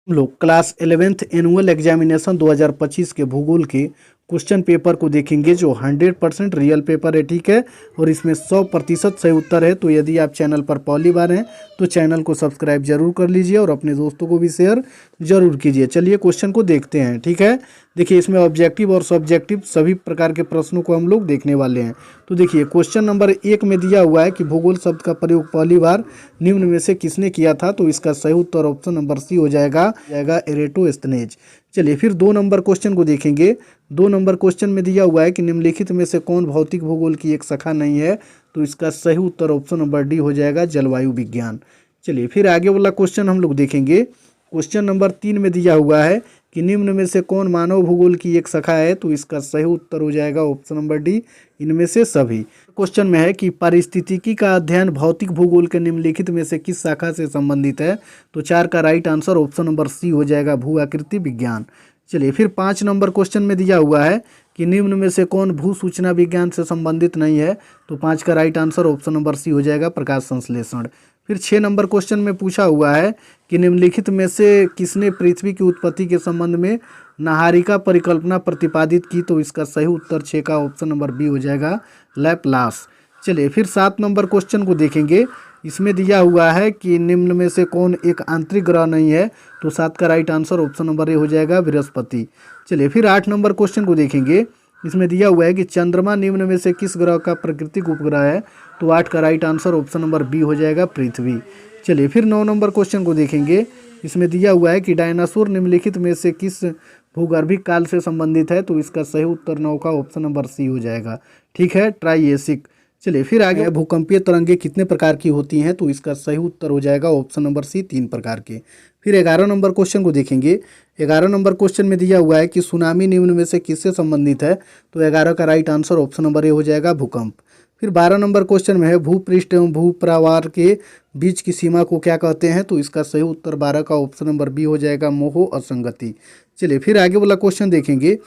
हम लोग class 11th annual examination 2025 के भूगोल के क्वेश्चन पेपर को देखेंगे जो 100% रियल पेपर है, ठीक है। और इसमें 100% सही उत्तर है। तो यदि आप चैनल पर पहली बार हैं तो चैनल को सब्सक्राइब जरूर कर लीजिए और अपने दोस्तों को भी शेयर जरूर कीजिए। चलिए क्वेश्चन को देखते हैं, ठीक है। देखिए इसमें ऑब्जेक्टिव और सब्जेक्टिव सभी प्रकार के प्रश्नों को हम लोग देखने वाले हैं। तो देखिए क्वेश्चन नंबर 1 में दिया हुआ है कि भूगोल शब्द का प्रयोग पहली बार निम्न में से किसने किया था। तो इसका सही उत्तर ऑप्शन नंबर सी हो जाएगा एरेटोस्थेनेज। चलिए फिर 2 नंबर क्वेश्चन को देखेंगे। 2 नंबर क्वेश्चन में दिया हुआ है कि निम्नलिखित में से कौन भौतिक भूगोल की एक शाखा नहीं है। तो इसका सही उत्तर ऑप्शन नंबर डी हो जाएगा जलवायु विज्ञान। चलिए फिर आगे वाला क्वेश्चन हम लोग देखेंगे। क्वेश्चन नंबर 3 में दिया हुआ है कि निम्न में से कौन मानव भूगोल की एक शाखा है। तो इसका सही उत्तर हो जाएगा ऑप्शन नंबर डी, इनमें से सभी। क्वेश्चन में है कि पारिस्थितिकी का अध्ययन भौतिक भूगोल के निम्नलिखित में से किस शाखा से संबंधित है। तो 4 का right answer option number C हो जाएगा भू आकृति विज्ञान। चलिए फिर 5 नंबर क्वेश्चन में दिया हुआ है कि निम्न में से कौन भू सूचना विज्ञान से संबंधित नहीं है। तो 5 का right answer option number C हो जाएगा प्रकाश संश्लेषण। फिर 6 नंबर क्वेश्चन में पूछा हुआ है कि निम्नलिखित में से किसने पृथ्वी की उत्पत्ति के संबंध में नाहरिका परिकल्पना प्रतिपादित की। तो इसका सही उत्तर 6 का ऑप्शन नंबर बी हो जाएगा लैपलास। चलिए फिर 7 नंबर क्वेश्चन को देखेंगे। इसमें दिया हुआ है कि निम्न में से कौन एक आंतरिक ग्रह नहीं है। तो 7 का right answer option number A हो जाएगा बृहस्पति। चलिए फिर 8 नंबर क्वेश्चन को देखेंगे। इसमें दिया हुआ है कि चंद्रमा निम्न में से किस ग्रह का प्राकृतिक उपग्रह है। तो 8 का right answer option number B हो जाएगा पृथ्वी। चलिए फिर 9 नंबर क्वेश्चन को देखेंगे। इसमें दिया हुआ है कि डायनासोर निम्नलिखित में से किस भूगर्भिक काल से संबंधित है। तो इसका सही उत्तर 9 का ऑप्शन नंबर सी हो जाएगा, ठीक है, ट्राइएसिक। चलिए फिर आगे भूकंपीय तरंगे कितने प्रकार की होती हैं। तो इसका सही उत्तर हो जाएगा ऑप्शन नंबर सी 3 प्रकार के। फिर 11 नंबर क्वेश्चन को देखेंगे। 11 नंबर क्वेश्चन में दिया हुआ है कि सुनामी निम्न में से किससे संबंधित है। तो 11 का right answer option number A हो जाएगा भूकंप। फिर 12 नंबर क्वेश्चन में है भूपृष्ठ एवं भूप्रवार के बीच की सीमा को क्या कहते हैं। तो इसका सही उत्तर 12 का ऑप्शन नंबर बी हो जाएगा मोह असंगति। चलिए फिर आगे वाला क्वेश्चन देखेंगे।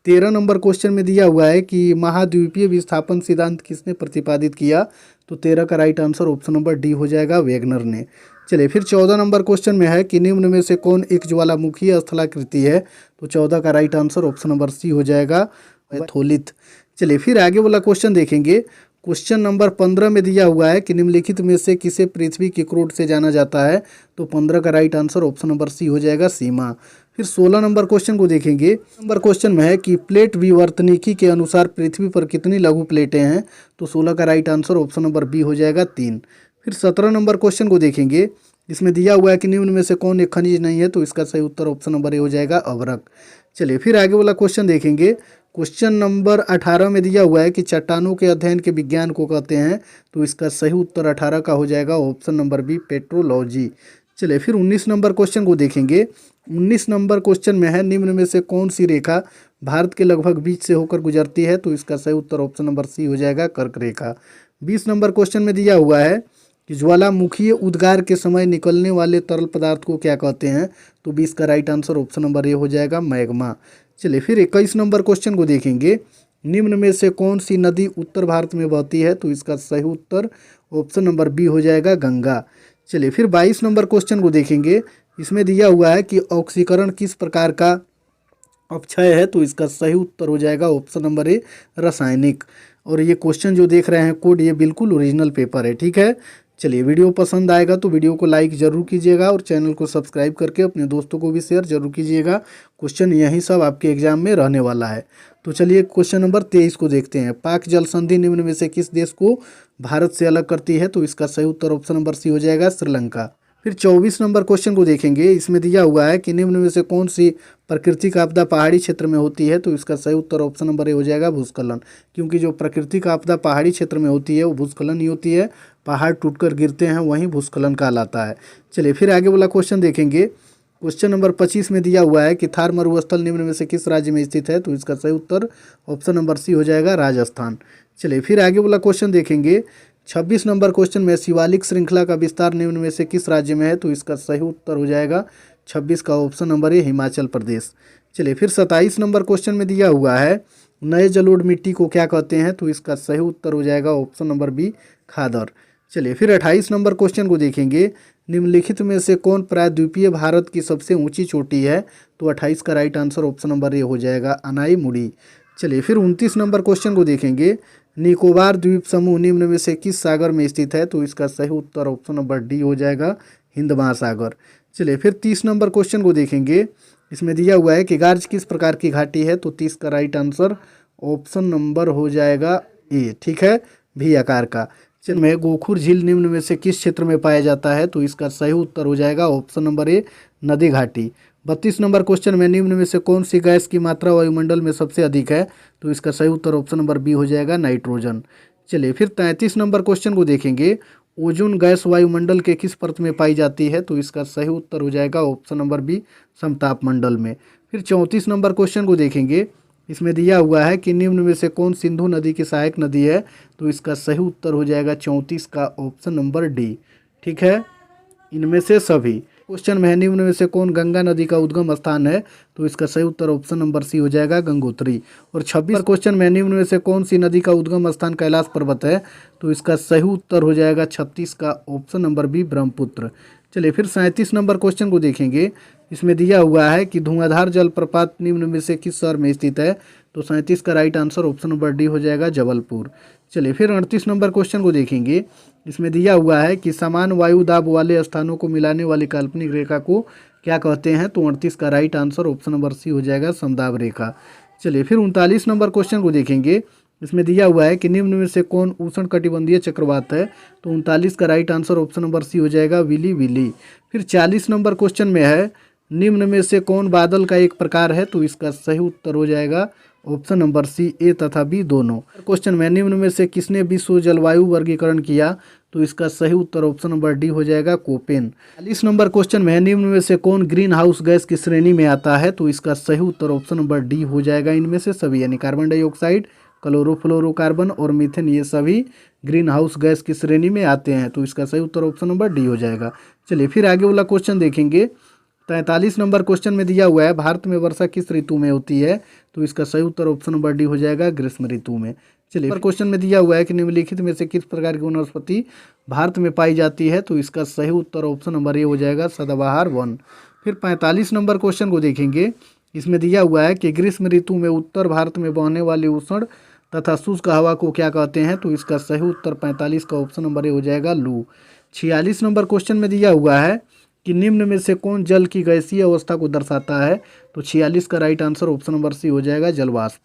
13 नंबर क्वेश्चन में दिया हुआ है कि महाद्वीपीय विस्थापन सिद्धांत किसने प्रतिपादित किया। तो 13 का right answer option number D हो जाएगा वेगनर ने। चलिए फिर 14 नंबर क्वेश्चन में है कि निम्न में से कौन एक ज्वालामुखी स्थलाकृति है। तो 14 का right answer option number C हो जाएगा थोलित। चलिए फिर आगे वाला क्वेश्चन देखेंगे। क्वेश्चन नंबर 15 में दिया हुआ है कि निम्नलिखित में से किसे पृथ्वी के क्रोध से जाना जाता है। तो 15 का right answer option number C हो जाएगा सीमा। फिर 16 नंबर क्वेश्चन को देखेंगे। नंबर क्वेश्चन में है कि प्लेट विवर्तनिकी के अनुसार पृथ्वी पर कितनी लघु प्लेटें हैं। तो 16 का right answer option number B हो जाएगा 3। फिर 17 नंबर क्वेश्चन को देखेंगे। इसमें दिया हुआ है कि निम्न में से कौन एक खनिज नहीं है। तो इसका सही उत्तर ऑप्शन नंबर ए हो जाएगा अभ्रक। चलिए फिर आगे वाला क्वेश्चन देखेंगे। क्वेश्चन नंबर 18 में दिया हुआ है कि चट्टानों के अध्ययन के विज्ञान को कहते हैं। तो इसका सही उत्तर 18 का हो जाएगा ऑप्शन नंबर बी पेट्रोलॉजी। चलिए फिर 19 नंबर क्वेश्चन को देखेंगे। 19 नंबर क्वेश्चन में है निम्न में से कौन सी रेखा भारत के लगभग बीच से होकर गुजरती है। तो इसका सही उत्तर ऑप्शन नंबर सी हो जाएगा कर्क रेखा। 20 नंबर क्वेश्चन में दिया हुआ है कि ज्वालामुखीय उद्गार के समय निकलने वाले तरल पदार्थ को क्या कहते हैं। तो 20 का right answer option number A हो जाएगा मैग्मा। चलिए फिर 21 नंबर क्वेश्चन को देखेंगे। निम्न में से कौन सी नदी उत्तर भारत में बहती है। तो इसका सही उत्तर ऑप्शन नंबर बी हो जाएगा गंगा। चलिए फिर 22 नंबर क्वेश्चन को देखेंगे। इसमें दिया हुआ है कि ऑक्सीकरण किस प्रकार का अपक्षय है। तो इसका सही उत्तर हो जाएगा ऑप्शन नंबर ए रासायनिक। और ये क्वेश्चन जो देख रहे हैं कोड, ये बिल्कुल ओरिजिनल पेपर है, ठीक है। चलिए वीडियो पसंद आएगा तो वीडियो को लाइक जरूर कीजिएगा और चैनल को सब्सक्राइब करके अपने दोस्तों को भी शेयर जरूर कीजिएगा। क्वेश्चन यही सब आपके एग्जाम में रहने वाला है। तो चलिए क्वेश्चन नंबर 23 को देखते हैं। पाक जल संधि निम्न में से किस देश को भारत से अलग करती है। तो इसका सही उत्तर ऑप्शन नंबर सी हो जाएगा श्रीलंका। फिर 24 नंबर क्वेश्चन को देखेंगे। इसमें दिया हुआ है कि निम्न में से कौन सी प्राकृतिक आपदा पहाड़ी क्षेत्र में होती है। तो इसका सही उत्तर ऑप्शन नंबर ए हो जाएगा भूस्खलन, क्योंकि जो प्राकृतिक आपदा पहाड़ी क्षेत्र में होती है वो भूस्खलन ही होती है। पहाड़ टूटकर गिरते हैं वहीं भूस्खलन कहलाता है। चलिए फिर आगे वाला क्वेश्चन देखेंगे। क्वेश्चन नंबर 25 में दिया हुआ है कि थार मरुस्थल निम्न में से किस राज्य में स्थित है। तो इसका सही उत्तर ऑप्शन नंबर सी हो जाएगा राजस्थान। चलिए फिर आगे वाला क्वेश्चन देखेंगे। 26 नंबर क्वेश्चन में शिवालिक श्रृंखला का विस्तार निम्न में से किस राज्य में है। तो इसका सही उत्तर हो जाएगा 26 का option number A Himachal Pradesh. चलिए फिर 27 नंबर क्वेश्चन में दिया हुआ है नए जलोढ़ मिट्टी को क्या कहते हैं। तो इसका सही उत्तर हो जाएगा ऑप्शन नंबर बी खादर। चलिए फिर 28 नंबर क्वेश्चन को देखेंगे। निम्नलिखित में से कौन प्रायद्वीपीय भारत की सबसे ऊंची चोटी है? तो 28 का right answer option number A हो जाएगा, अनाईमुड़ी। चलिए फिर 29 नंबर क्वेश्चन को देखेंगे। निकोबार द्वीप समूह निम्न में से किस सागर में स्थित है? तो इसका सही उत्तर ऑप्शन नंबर डी हो जाएगा, हिंद महासागर। चलिए फिर 30 नंबर क्वेश्चन को देखेंगे। इसमें दिया हुआ है कि गार्ज किस प्रकार की घाटी है? तो 30 का राइट आंसर ऑप्शन नंबर हो जाएगा ए, ठीक है, भी आकार का। में गोखुर झील निम्न में से किस क्षेत्र में पाया जाता है? तो इसका सही उत्तर हो जाएगा ऑप्शन नंबर ए, नदी घाटी। 32 नंबर क्वेश्चन में निम्न में से कौन सी गैस की मात्रा वायुमंडल में सबसे अधिक है? तो इसका सही उत्तर ऑप्शन नंबर बी हो जाएगा, नाइट्रोजन। चलिए फिर 33 नंबर क्वेश्चन को देखेंगे। ओजोन गैस वायुमंडल के किस परत में पाई जाती है? तो इसका सही उत्तर हो जाएगा ऑप्शन नंबर बी, समताप मंडल में। फिर 34 नंबर क्वेश्चन को देखेंगे। इसमें दिया हुआ है कि निम्न में से कौन सिंधु नदी की सहायक नदी है? तो इसका सही उत्तर हो जाएगा 34 का ऑप्शन नंबर डी, ठीक है, इनमें से सभी। क्वेश्चन में है निम्न में से कौन गंगा नदी का उद्गम स्थान है? तो इसका सही उत्तर ऑप्शन नंबर सी हो जाएगा, गंगोत्री। और 26 क्वेश्चन में निम्न में से कौन सी नदी का उद्गम स्थान कैलाश पर्वत है? तो इसका सही उत्तर हो जाएगा 36 का ऑप्शन नंबर बी, ब्रह्मपुत्र। चलिए फिर 37 नंबर क्वेश्चन को देखेंगे। इसमें दिया हुआ है कि धुआंधार जलप्रपात निम्न में से किस शहर में स्थित है? तो 37 का right answer option number D हो जाएगा, जबलपुर। चलिए फिर 38 नंबर क्वेश्चन को देखेंगे। इसमें दिया हुआ है कि समान वायु दाब वाले स्थानों को मिलाने वाली काल्पनिक रेखा को क्या कहते हैं? तो 38 का right answer option number C हो जाएगा, समदाब रेखा। चलिए फिर 39 नंबर क्वेश्चन को देखेंगे। इसमें दिया हुआ है कि निम्न में से कौन उष्ण कटिबंधीय चक्रवात है? तो 39 का right answer option number C हो जाएगा, विली विली। फिर 40 नंबर क्वेश्चन में है निम्न में से कौन बादल का एक प्रकार है? तो इसका सही उत्तर हो जाएगा ऑप्शन नंबर सी, ए तथा बी दोनों। क्वेश्चन में निम्न में से किसने विश्व जलवायु वर्गीकरण किया? तो इसका सही उत्तर ऑप्शन नंबर डी हो जाएगा, कोपेन। 40 नंबर क्वेश्चन में निम्न में से कौन ग्रीन हाउस गैस की श्रेणी में आता है? तो इसका सही उत्तर ऑप्शन नंबर डी हो जाएगा, इनमें से सभी, यानी कार्बन डाइऑक्साइड, क्लोरोफ्लोरोकार्बन और मीथेन, ये सभी ग्रीन हाउस गैस की श्रेणी में आते हैं। तो इसका सही उत्तर ऑप्शन नंबर डी हो जाएगा। चलिए फिर आगे वाला क्वेश्चन देखेंगे। 43 नंबर क्वेश्चन में दिया हुआ है भारत में वर्षा किस ऋतु में होती है? तो इसका सही उत्तर ऑप्शन नंबर डी हो जाएगा, ग्रीष्म ऋतु में। चलिए क्वेश्चन में दिया हुआ है कि निम्नलिखित में से किस प्रकार की वनस्पति भारत में पाई जाती है? तो इसका सही उत्तर ऑप्शन नंबर ए हो जाएगा, सदाबहार वन। फिर 45 नंबर क्वेश्चन को देखेंगे। इसमें दिया हुआ है कि ग्रीष्म ऋतु में उत्तर भारत में बहने वाली उष्ण तथा शुष्क हवा को क्या कहते हैं? तो इसका सही उत्तर 45 का ऑप्शन नंबर ए हो जाएगा, लू। 46 नंबर क्वेश्चन में दिया हुआ है कि निम्न में से कौन जल की गैसीय अवस्था को दर्शाता है? तो 46 का right answer option number C हो जाएगा, जलवाष्प।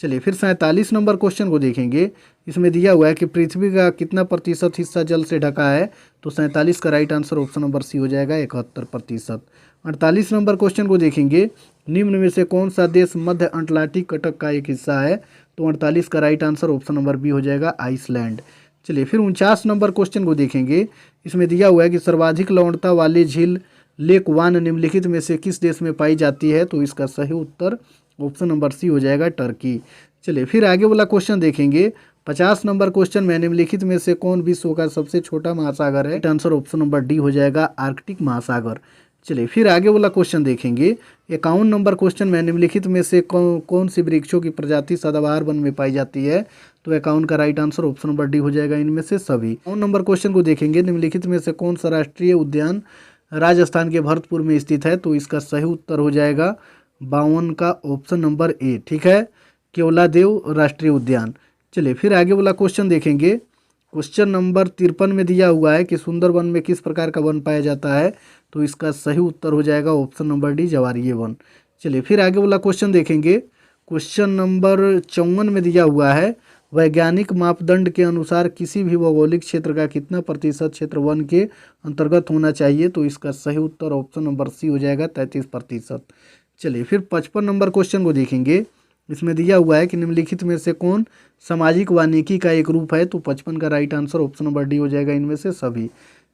चलिए फिर 47 नंबर क्वेश्चन को देखेंगे। इसमें दिया हुआ है कि पृथ्वी का कितना प्रतिशत हिस्सा जल से ढका है? तो 47 का right answer option number C हो जाएगा, 71%। 48 नंबर क्वेश्चन को देखेंगे। निम्न में से कौन सा देश मध्य अटलांटिक कटक का एक हिस्सा है? तो 48 का right answer option number B हो जाएगा, आइसलैंड। चलिए फिर 49 नंबर क्वेश्चन को देखेंगे। इसमें दिया हुआ है कि सर्वाधिक लवणता वाली झील लेक वान निम्नलिखित में से किस देश में पाई जाती है? तो इसका सही उत्तर ऑप्शन नंबर सी हो जाएगा, टर्की। चलिए फिर आगे वाला क्वेश्चन देखेंगे। 50 नंबर क्वेश्चन में निम्नलिखित में से कौन विश्व का सबसे छोटा महासागर है? आंसर ऑप्शन नंबर डी हो जाएगा, आर्कटिक महासागर। चलिए फिर आगे वाला क्वेश्चन देखेंगे। 51 नंबर क्वेश्चन में निम्नलिखित में से कौन सी वृक्षों की प्रजाति सदाबहार वन में पाई जाती है? तो 51 का right answer option number D हो जाएगा, इनमें से सभी। 52 नंबर क्वेश्चन को देखेंगे। निम्नलिखित में से कौन सा राष्ट्रीय उद्यान राजस्थान के भरतपुर में स्थित है? तो इसका सही उत्तर हो जाएगा 52 का ऑप्शन नंबर ए, ठीक है, केवलादेव राष्ट्रीय उद्यान। चलिए फिर आगे वाला क्वेश्चन देखेंगे। क्वेश्चन नंबर 53 में दिया हुआ है कि सुंदरवन में किस प्रकार का वन पाया जाता है? तो इसका सही उत्तर हो जाएगा ऑप्शन नंबर डी, ज्वारीय वन। चलिए फिर आगे वाला क्वेश्चन देखेंगे। क्वेश्चन नंबर 54 में दिया हुआ है वैज्ञानिक मापदंड के अनुसार किसी भी भौगोलिक क्षेत्र का कितना प्रतिशत क्षेत्र वन के अंतर्गत होना चाहिए? तो इसका सही उत्तर ऑप्शन नंबर सी हो जाएगा, 33%। चलिए फिर 55 नंबर क्वेश्चन को देखेंगे। इसमें दिया हुआ है कि निम्नलिखित में से कौन सामाजिक वानिकी का एक रूप है? तो 55 का right answer option number D हो जाएगा, इनमें से सभी।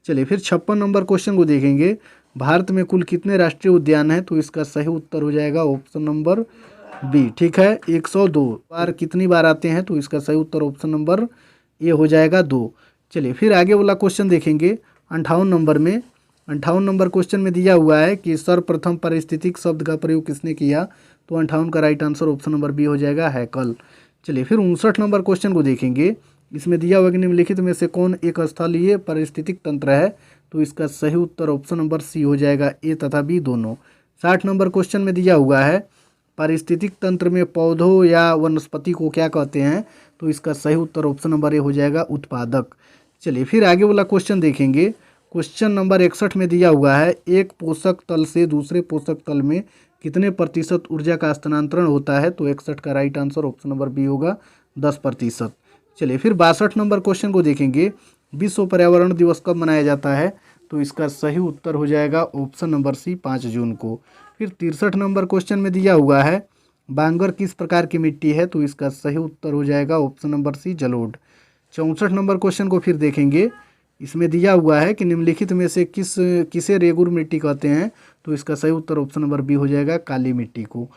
चलिए फिर 56 नंबर क्वेश्चन को देखेंगे। भारत में कुल कितने राष्ट्रीय उद्यान हैं? तो इसका सही उत्तर हो जाएगा ऑप्शन नंबर बी, ठीक है, 102 बार। कितनी बार आते हैं? तो इसका सही उत्तर ऑप्शन नंबर ए हो जाएगा, 2। चलिए फिर आगे वाला क्वेश्चन देखेंगे। 58 नंबर में 58 नंबर क्वेश्चन में दिया हुआ है कि सर्वप्रथम पारिस्थितिक शब्द का प्रयोग किसने किया? तो 58 का right answer option number B हो जाएगा, हैकल। चलिए फिर 59 नंबर क्वेश्चन को देखेंगे। इसमें दिया हुआ कि निम्नलिखित में से कौन एक स्थलीय पारिस्थितिक तंत्र है, तो इसका सही उत्तर ऑप्शन नंबर सी हो जाएगा, ए तथा बी दोनों। 60 नंबर क्वेश्चन में दिया हुआ है पारिस्थितिक तंत्र में पौधों या वनस्पति को क्या कहते हैं, तो इसका सही उत्तर ऑप्शन नंबर ए हो जाएगा, उत्पादक। चलिए फिर आगे वाला क्वेश्चन देखेंगे। क्वेश्चन नंबर 61 में दिया हुआ है एक पोषक तल से दूसरे पोषक तल में कितने प्रतिशत ऊर्जा का स्थानांतरण होता है, तो 61 का right answer option number B होगा, 10%। चलिए फिर 62 नंबर क्वेश्चन को देखेंगे। विश्व पर्यावरण दिवस कब मनाया जाता है, तो इसका सही उत्तर हो जाएगा ऑप्शन नंबर सी, 5 जून को। फिर 63 नंबर क्वेश्चन में दिया हुआ है बांगर किस प्रकार की मिट्टी है, तो इसका सही उत्तर हो जाएगा ऑप्शन नंबर सी, जलोढ़। 64 नंबर क्वेश्चन को फिर देखेंगे। इसमें दिया हुआ है कि निम्नलिखित में से किसे रेगुर मिट्टी कहते हैं, तो इसका सही उत्तर ऑप्शन नंबर बी हो जाएगा, काली मिट्टी को।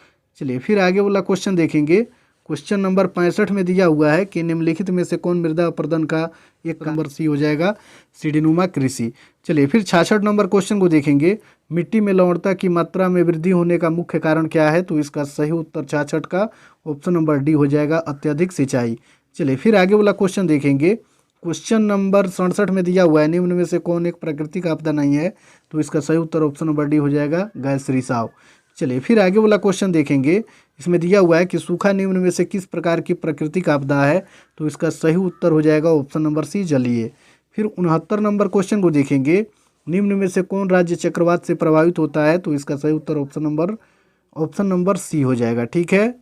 चलिए फिर आगे वाला क्वेश्चन देखेंगे। क्वेश्चन नंबर 65 में दिया हुआ है कि निम्नलिखित में से कौन मृदा अपर्दन का एक नंबर सी हो जाएगा, सीढ़ीनुमा कृषि। चलिए फिर 66 नंबर क्वेश्चन को देखेंगे। मिट्टी में लवणता की मात्रा में वृद्धि होने का मुख्य कारण क्या है, तो इसका सही उत्तर 66 का ऑप्शन नंबर डी हो जाएगा, अत्यधिक सिंचाई। चलिए फिर आगे वाला क्वेश्चन देखेंगे। क्वेश्चन नंबर 67 में दिया हुआ है निम्न में से कौन एक प्राकृतिक आपदा नहीं है, तो इसका सही उत्तर ऑप्शन नंबर डी हो जाएगा, गैस रिसाव। चलिए फिर आगे वाला क्वेश्चन देखेंगे। इसमें दिया हुआ है कि सूखा निम्न में से किस प्रकार की प्राकृतिक आपदा है, तो इसका सही उत्तर हो जाएगा ऑप्शन नंबर सी, जलीय। फिर 69 नंबर क्वेश्चन को देखेंगे। निम्न में से कौन राज्य चक्रवात से प्रभावित होता है, तो इसका सही उत्तर ऑप्शन नंबर सी हो जाएगा, ठीक है,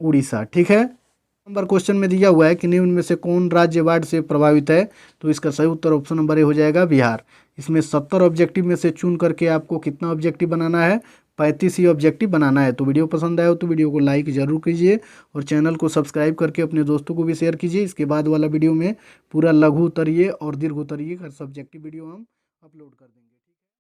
उड़ीसा। ठीक है, नंबर क्वेश्चन में दिया हुआ है कि निम्न में से कौन राज्य बाढ़ से प्रभावित है, तो इसका सही उत्तर ऑप्शन नंबर ए हो जाएगा, बिहार। इसमें 70 ऑब्जेक्टिव में से चुन करके आपको कितना ऑब्जेक्टिव बनाना है, 35 ही ऑब्जेक्टिव बनाना है। तो वीडियो पसंद आया हो तो वीडियो को लाइक जरूर कीजिए और चैनल को सब्सक्राइब करके अपने दोस्तों को भी शेयर कीजिए। इसके बाद वाला वीडियो में पूरा लघु उत्तरीय और दीर्घ उत्तरीय का सब्जेक्टिव वीडियो हम अपलोड कर देंगे।